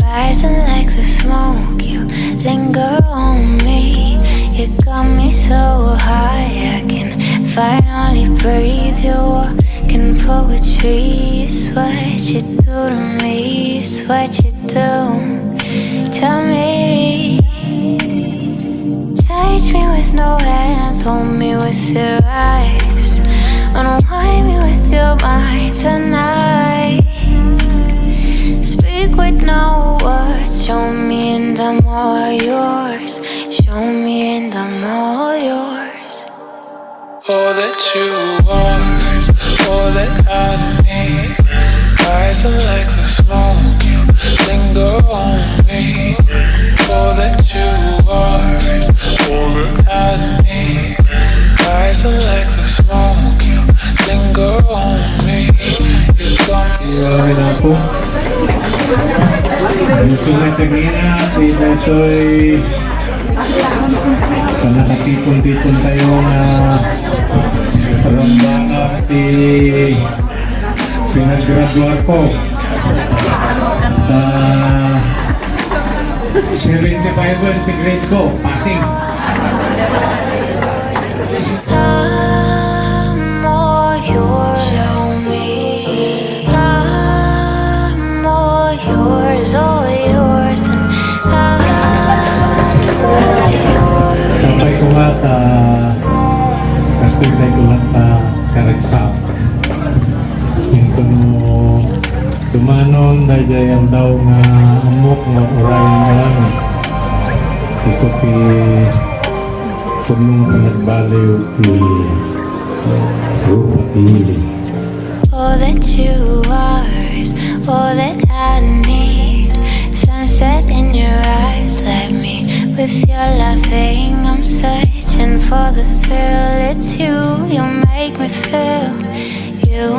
Rising like the smoke, you linger on me. You got me so high, I can finally breathe. You're walking poetry. It's what you do to me. It's what you do. Tell me. Touch me with no hands, hold me with your eyes. Unwind me with your mind tonight. Speak with no words, show me and I'm all yours. Show me and I'm all yours. All that you are is all that I need. Rising like the smoke, you linger on me. All that you are is all that I need. Rising like the smoke, you linger on me. You got me so. Yung sunod sa gina, ito'y nakatipon-tipon tayo na rambangan pinag-graduate ko. 75 grade ko, passing. I'm all yours. Show me. I'm all yours, all yours. And I'm all yours. Sabay ko nga kastulay ko lang karagsap. Yung kuno tumanon dahil ang daw nga amok nga uray nga lang. Gusto ki punong panagbaliw ki rupatili. All that you are is all that I need. Sunset in your eyes, let me with your loving. I'm searching for the thrill. It's you, you make me feel. You